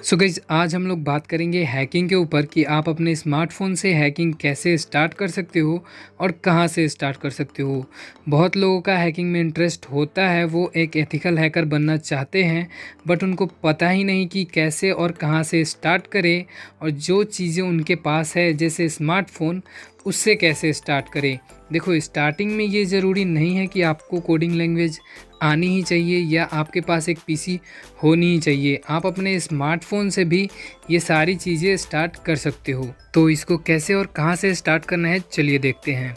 So guys आज हम लोग बात करेंगे हैकिंग के ऊपर कि आप अपने स्मार्टफ़ोन से हैकिंग कैसे स्टार्ट कर सकते हो और कहां से स्टार्ट कर सकते हो। बहुत लोगों का हैकिंग में इंटरेस्ट होता है, वो एक एथिकल हैकर बनना चाहते हैं, बट उनको पता ही नहीं कि कैसे और कहां से स्टार्ट करें और जो चीज़ें उनके पास है जैसे स्मार्टफ़ोन, उससे कैसे स्टार्ट करें। देखो, स्टार्टिंग में ये ज़रूरी नहीं है कि आपको कोडिंग लैंग्वेज आनी ही चाहिए या आपके पास एक पीसी होनी ही चाहिए। आप अपने स्मार्टफ़ोन से भी ये सारी चीज़ें स्टार्ट कर सकते हो। तो इसको कैसे और कहाँ से स्टार्ट करना है, चलिए देखते हैं।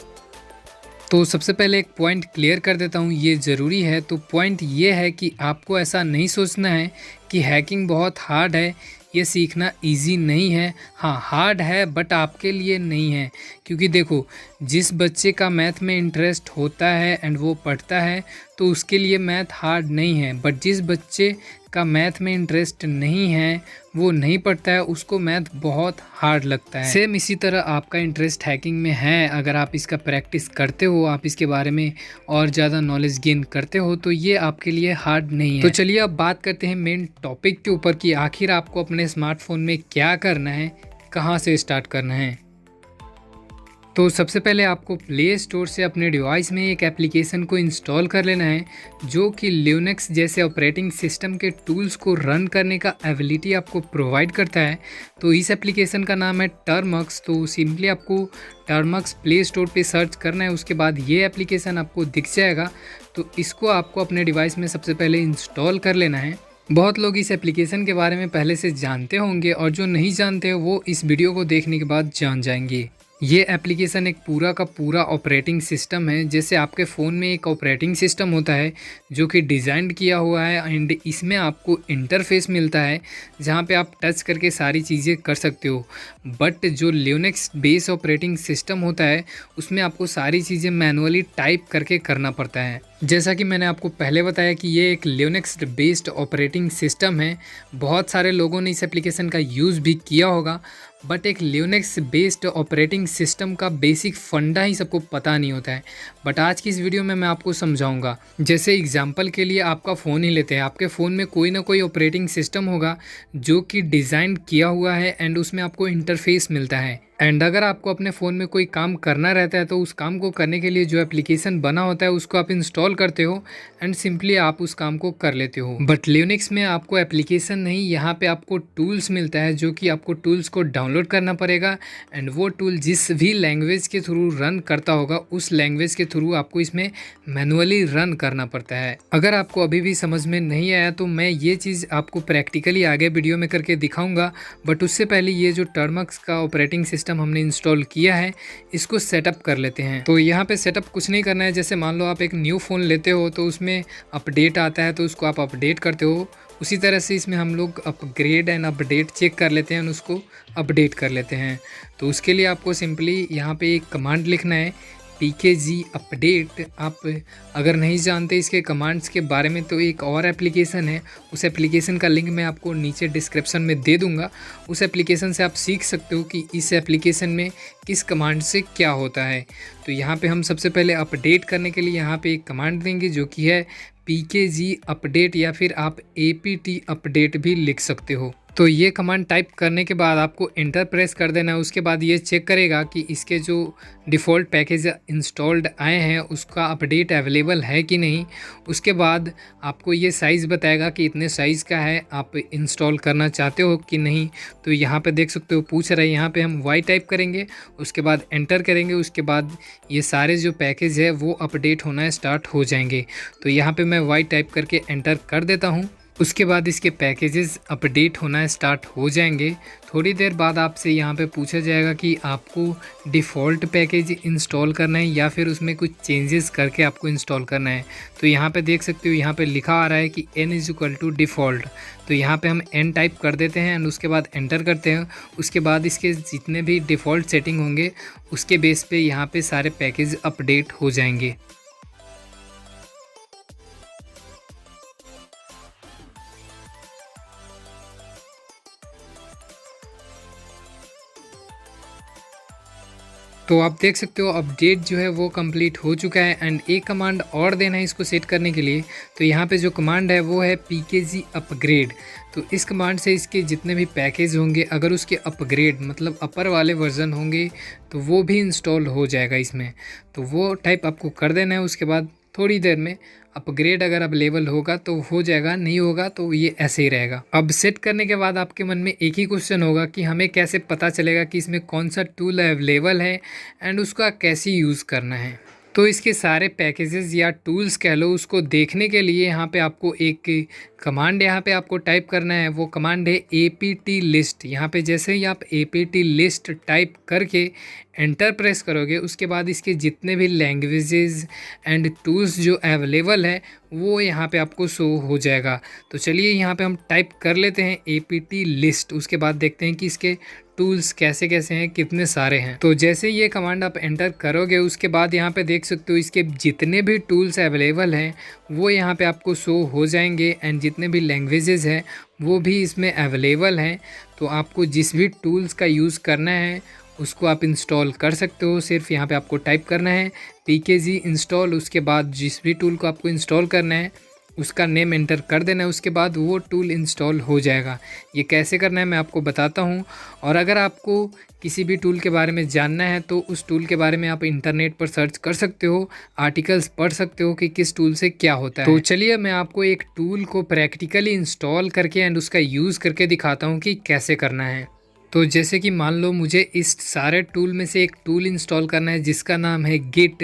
तो सबसे पहले एक पॉइंट क्लियर कर देता हूँ, ये ज़रूरी है। तो पॉइंट ये है कि आपको ऐसा नहीं सोचना है कि हैकिंग बहुत हार्ड है, ये सीखना इजी नहीं है। हाँ, हार्ड है बट आपके लिए नहीं है, क्योंकि देखो, जिस बच्चे का मैथ में इंटरेस्ट होता है एंड वो पढ़ता है तो उसके लिए मैथ हार्ड नहीं है। बट जिस बच्चे का मैथ में इंटरेस्ट नहीं है, वो नहीं पढ़ता है, उसको मैथ बहुत हार्ड लगता है। सेम इसी तरह आपका इंटरेस्ट हैकिंग में है, अगर आप इसका प्रैक्टिस करते हो, आप इसके बारे में और ज़्यादा नॉलेज गेन करते हो, तो ये आपके लिए हार्ड नहीं है। तो चलिए अब बात करते हैं मेन टॉपिक के ऊपर कि आखिर आपको अपने स्मार्टफोन में क्या करना है, कहाँ से स्टार्ट करना है। तो सबसे पहले आपको प्ले स्टोर से अपने डिवाइस में एक एप्लीकेशन को इंस्टॉल कर लेना है जो कि लिनक्स जैसे ऑपरेटिंग सिस्टम के टूल्स को रन करने का एबिलिटी आपको प्रोवाइड करता है। तो इस एप्लीकेशन का नाम है टर्मक्स। तो सिंपली आपको टर्मक्स प्ले स्टोर पे सर्च करना है, उसके बाद ये एप्लीकेशन आपको दिख जाएगा। तो इसको आपको अपने डिवाइस में सबसे पहले इंस्टॉल कर लेना है। बहुत लोग इस एप्लीकेशन के बारे में पहले से जानते होंगे और जो नहीं जानते वो इस वीडियो को देखने के बाद जान जाएंगे। ये एप्लीकेशन एक पूरा का पूरा ऑपरेटिंग सिस्टम है। जैसे आपके फ़ोन में एक ऑपरेटिंग सिस्टम होता है जो कि डिज़ाइन किया हुआ है एंड इसमें आपको इंटरफेस मिलता है जहाँ पे आप टच करके सारी चीज़ें कर सकते हो। बट जो लिनक्स बेस ऑपरेटिंग सिस्टम होता है उसमें आपको सारी चीज़ें मैनुअली टाइप करके करना पड़ता है। जैसा कि मैंने आपको पहले बताया कि ये एक लिनक्स बेस्ड ऑपरेटिंग सिस्टम है। बहुत सारे लोगों ने इस एप्लीकेशन का यूज़ भी किया होगा, बट एक लिनक्स बेस्ड ऑपरेटिंग सिस्टम का बेसिक फंडा ही सबको पता नहीं होता है। बट आज की इस वीडियो में मैं आपको समझाऊंगा। जैसे एग्जांपल के लिए आपका फ़ोन ही लेते हैं, आपके फ़ोन में कोई ना कोई ऑपरेटिंग सिस्टम होगा जो कि डिज़ाइन किया हुआ है एंड उसमें आपको इंटरफेस मिलता है। एंड अगर आपको अपने फ़ोन में कोई काम करना रहता है तो उस काम को करने के लिए जो एप्लीकेशन बना होता है उसको आप इंस्टॉल करते हो एंड सिंपली आप उस काम को कर लेते हो। बट लिनक्स में आपको एप्लीकेशन नहीं, यहाँ पे आपको टूल्स मिलता है जो कि आपको टूल्स को डाउनलोड करना पड़ेगा एंड वो टूल जिस भी लैंग्वेज के थ्रू रन करता होगा उस लैंग्वेज के थ्रू आपको इसमें मैनुअली रन करना पड़ता है। अगर आपको अभी भी समझ में नहीं आया तो मैं ये चीज़ आपको प्रैक्टिकली आगे वीडियो में करके दिखाऊंगा। बट उससे पहले ये जो टर्मक्स का ऑपरेटिंग सिस्टम हमने इंस्टॉल किया है इसको सेटअप कर लेते हैं। तो यहाँ पे सेटअप कुछ नहीं करना है। जैसे मान लो आप एक न्यू फ़ोन लेते हो तो उसमें अपडेट आता है तो उसको आप अपडेट करते हो, उसी तरह से इसमें हम लोग अपग्रेड एंड अपडेट चेक कर लेते हैं और उसको अपडेट कर लेते हैं। तो उसके लिए आपको सिंपली यहाँ पे एक कमांड लिखना है, PKG अपडेट। आप अगर नहीं जानते इसके कमांड्स के बारे में तो एक और एप्लीकेशन है, उस एप्लीकेशन का लिंक मैं आपको नीचे डिस्क्रिप्शन में दे दूंगा। उस एप्लीकेशन से आप सीख सकते हो कि इस एप्लीकेशन में किस कमांड से क्या होता है। तो यहाँ पे हम सबसे पहले अपडेट करने के लिए यहाँ पे एक कमांड देंगे जो कि है PKG अपडेट, या फिर आप APT अपडेट भी लिख सकते हो। तो ये कमांड टाइप करने के बाद आपको इंटर प्रेस कर देना है। उसके बाद ये चेक करेगा कि इसके जो डिफ़ॉल्ट पैकेज इंस्टॉल्ड आए हैं उसका अपडेट अवेलेबल है कि नहीं। उसके बाद आपको ये साइज़ बताएगा कि इतने साइज़ का है, आप इंस्टॉल करना चाहते हो कि नहीं। तो यहाँ पे देख सकते हो पूछ रहा है, यहाँ पे हम Y टाइप करेंगे, उसके बाद एंटर करेंगे, उसके बाद ये सारे जो पैकेज है वो अपडेट होना स्टार्ट हो जाएंगे। तो यहाँ पे मैं Y टाइप करके एंटर कर देता हूँ। उसके बाद इसके पैकेजेस अपडेट होना स्टार्ट हो जाएंगे। थोड़ी देर बाद आपसे यहाँ पे पूछा जाएगा कि आपको डिफ़ॉल्ट पैकेज इंस्टॉल करना है या फिर उसमें कुछ चेंजेस करके आपको इंस्टॉल करना है। तो यहाँ पे देख सकते हो, यहाँ पे लिखा आ रहा है कि n = डिफ़ॉल्ट। तो यहाँ पे हम n टाइप कर देते हैं एंड उसके बाद एंटर करते हैं। उसके बाद इसके जितने भी डिफ़ॉल्ट सेटिंग होंगे उसके बेस पे यहाँ पे सारे पैकेज अपडेट हो जाएंगे। तो आप देख सकते हो अपडेट जो है वो कंप्लीट हो चुका है एंड एक कमांड और देना है इसको सेट करने के लिए। तो यहाँ पे जो कमांड है वो है pkg अपग्रेड। तो इस कमांड से इसके जितने भी पैकेज होंगे अगर उसके अपग्रेड मतलब अपर वाले वर्जन होंगे तो वो भी इंस्टॉल हो जाएगा इसमें। तो वो टाइप आपको कर देना है। उसके बाद थोड़ी देर में अपग्रेड अगर अवेलेबल होगा तो हो जाएगा, नहीं होगा तो ये ऐसे ही रहेगा। अब सेट करने के बाद आपके मन में एक ही क्वेश्चन होगा कि हमें कैसे पता चलेगा कि इसमें कौन सा टूल अवेलेबल है एंड उसका कैसे यूज़ करना है। तो इसके सारे पैकेजेस या टूल्स कह लो उसको देखने के लिए यहाँ पे आपको एक कमांड यहाँ पे आपको टाइप करना है। वो कमांड है apt लिस्ट। यहाँ पे जैसे ही आप apt लिस्ट टाइप करके एंटर प्रेस करोगे उसके बाद इसके जितने भी लैंग्वेजेस एंड टूल्स जो अवेलेबल है वो यहाँ पे आपको शो हो जाएगा। तो चलिए यहाँ पे हम टाइप कर लेते हैं apt लिस्ट। उसके बाद देखते हैं कि इसके टूल्स कैसे कैसे हैं, कितने सारे हैं। तो जैसे ये कमांड आप एंटर करोगे उसके बाद यहाँ पे देख सकते हो इसके जितने भी टूल्स अवेलेबल हैं वो यहाँ पे आपको शो हो जाएंगे एंड जितने भी लैंग्वेजेस हैं वो भी इसमें अवेलेबल हैं। तो आपको जिस भी टूल्स का यूज़ करना है उसको आप इंस्टॉल कर सकते हो। सिर्फ यहाँ पे आपको टाइप करना है pkg इंस्टॉल। उसके बाद जिस भी टूल को आपको इंस्टॉल करना है उसका नेम एंटर कर देना है। उसके बाद वो टूल इंस्टॉल हो जाएगा। ये कैसे करना है मैं आपको बताता हूँ। और अगर आपको किसी भी टूल के बारे में जानना है तो उस टूल के बारे में आप इंटरनेट पर सर्च कर सकते हो, आर्टिकल्स पढ़ सकते हो कि किस टूल से क्या होता है। तो चलिए मैं आपको एक टूल को प्रैक्टिकली इंस्टॉल करके एंड उसका यूज़ करके दिखाता हूँ कि कैसे करना है। तो जैसे कि मान लो मुझे इस सारे टूल में से एक टूल इंस्टॉल करना है जिसका नाम है गिट।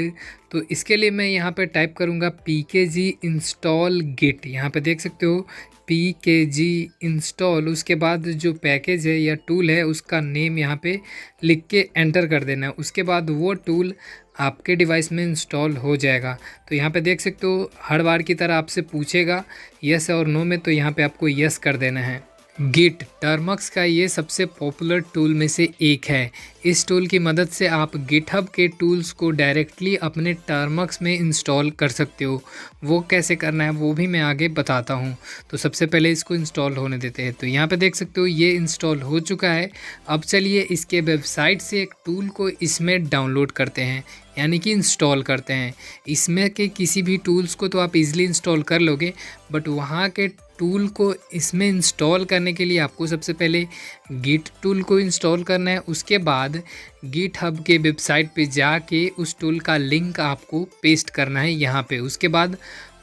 तो इसके लिए मैं यहाँ पे टाइप करूँगा pkg इंस्टॉल गिट। यहाँ पे देख सकते हो pkg इंस्टॉल। उसके बाद जो पैकेज है या टूल है उसका नेम यहाँ पे लिख के एंटर कर देना है। उसके बाद वो टूल आपके डिवाइस में इंस्टॉल हो जाएगा। तो यहाँ पे देख सकते हो हर बार की तरह आपसे पूछेगा यस और नो में, तो यहाँ पे आपको यस कर देना है। गिट टर्मक्स का ये सबसे पॉपुलर टूल में से एक है। इस टूल की मदद से आप गिटहब के टूल्स को डायरेक्टली अपने टर्मक्स में इंस्टॉल कर सकते हो। वो कैसे करना है वो भी मैं आगे बताता हूँ। तो सबसे पहले इसको इंस्टॉल होने देते हैं। तो यहाँ पे देख सकते हो ये इंस्टॉल हो चुका है। अब चलिए इसके वेबसाइट से एक टूल को इसमें डाउनलोड करते हैं यानी कि इंस्टॉल करते हैं। इसमें के किसी भी टूल्स को तो आप इजीली इंस्टॉल कर लोगे, बट वहाँ के टूल को इसमें इंस्टॉल करने के लिए आपको सबसे पहले गिट टूल को इंस्टॉल करना है। उसके बाद गिटहब के वेबसाइट पे जाके उस टूल का लिंक आपको पेस्ट करना है यहाँ पे। उसके बाद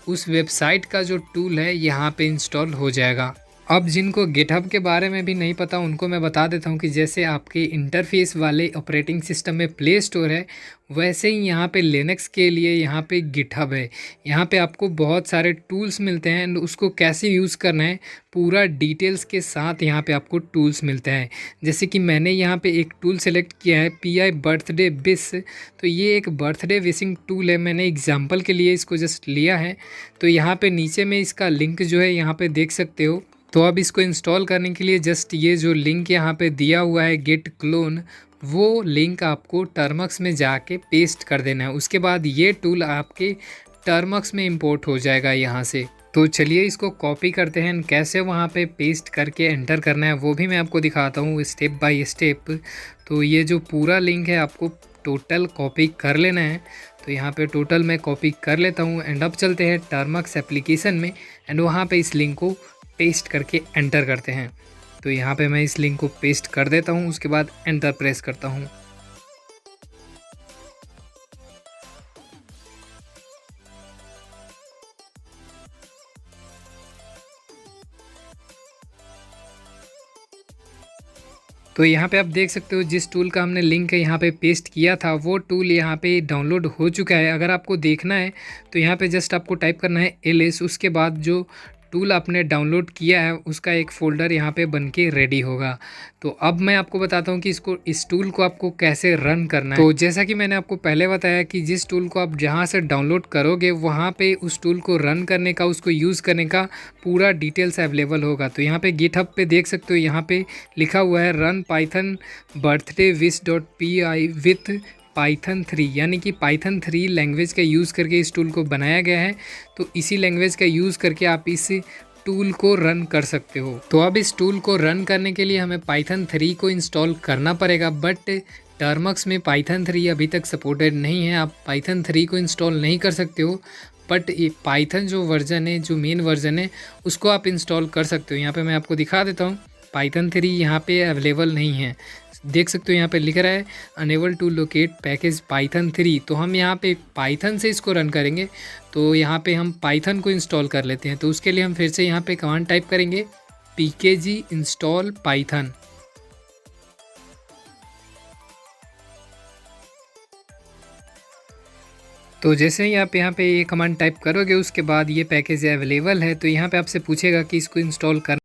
उस वेबसाइट का जो टूल है यहाँ पे इंस्टॉल हो जाएगा। अब जिनको गिटहब के बारे में भी नहीं पता उनको मैं बता देता हूँ कि जैसे आपके इंटरफेस वाले ऑपरेटिंग सिस्टम में प्ले स्टोर है वैसे ही यहाँ पे लिनक्स के लिए यहाँ पे गिटहब है। यहाँ पे आपको बहुत सारे टूल्स मिलते हैं एंड उसको कैसे यूज़ करना है पूरा डिटेल्स के साथ यहाँ पे आपको टूल्स मिलते हैं। जैसे कि मैंने यहाँ पे एक टूल सेलेक्ट किया है PI बर्थडे विश। तो ये एक बर्थडे विशिंग टूल है, मैंने एग्जाम्पल के लिए इसको जस्ट लिया है। तो यहाँ पे नीचे में इसका लिंक जो है यहाँ पे देख सकते हो। तो अब इसको इंस्टॉल करने के लिए जस्ट ये जो लिंक यहाँ पे दिया हुआ है गेट क्लोन, वो लिंक आपको टर्मक्स में जाके पेस्ट कर देना है। उसके बाद ये टूल आपके टर्मक्स में इंपोर्ट हो जाएगा यहाँ से। तो चलिए इसको कॉपी करते हैं, कैसे वहाँ पे पेस्ट करके एंटर करना है वो भी मैं आपको दिखाता हूँ स्टेप बाय स्टेप। तो ये जो पूरा लिंक है आपको टोटल कॉपी कर लेना है। तो यहाँ पे टोटल मैं कॉपी कर लेता हूँ एंड अब चलते हैं टर्मक्स एप्लीकेशन में एंड वहाँ पे इस लिंक को पेस्ट करके एंटर करते हैं। तो यहाँ पे मैं इस लिंक को पेस्ट कर देता हूँ, उसके बाद एंटर प्रेस करता हूँ। तो यहाँ पे आप देख सकते हो जिस टूल का हमने लिंक यहाँ पे पेस्ट किया था वो टूल यहाँ पे डाउनलोड हो चुका है। अगर आपको देखना है तो यहाँ पे जस्ट आपको टाइप करना है ls। उसके बाद जो टूल आपने डाउनलोड किया है उसका एक फ़ोल्डर यहाँ पे बनके रेडी होगा। तो अब मैं आपको बताता हूँ कि इस टूल को आपको कैसे रन करना है। तो जैसा कि मैंने आपको पहले बताया कि जिस टूल को आप जहाँ से डाउनलोड करोगे वहाँ पे उस टूल को रन करने का, उसको यूज़ करने का पूरा डिटेल्स अवेलेबल होगा। तो यहाँ पे गिटहब पे देख सकते हो यहाँ पे लिखा हुआ है run Python birthday wish .py with Python 3, यानी कि पाइथन 3 लैंग्वेज का यूज़ करके इस टूल को बनाया गया है। तो इसी लैंग्वेज का यूज़ करके आप इस टूल को रन कर सकते हो। तो अब इस टूल को रन करने के लिए हमें पाइथन 3 को इंस्टॉल करना पड़ेगा, बट टर्मक्स में पाइथन 3 अभी तक सपोर्टेड नहीं है। आप पाइथन 3 को इंस्टॉल नहीं कर सकते हो, बट ये पाइथन जो वर्जन है, जो मेन वर्जन है, उसको आप इंस्टॉल कर सकते हो। यहाँ पे मैं आपको दिखा देता हूँ, पाइथन 3 यहाँ पे अवेलेबल नहीं है। देख सकते हो यहाँ पे लिख रहा है unable to locate package Python 3। तो हम यहाँ पे पाइथन से इसको रन करेंगे। तो यहाँ पे हम पाइथन को इंस्टॉल कर लेते हैं। तो उसके लिए हम फिर से यहाँ पे कमांड टाइप करेंगे pkg इंस्टॉल पाइथन। तो जैसे ही आप यहाँ पे ये कमांड टाइप करोगे, उसके बाद ये पैकेज अवेलेबल है, तो यहाँ पे आपसे पूछेगा कि इसको इंस्टॉल कर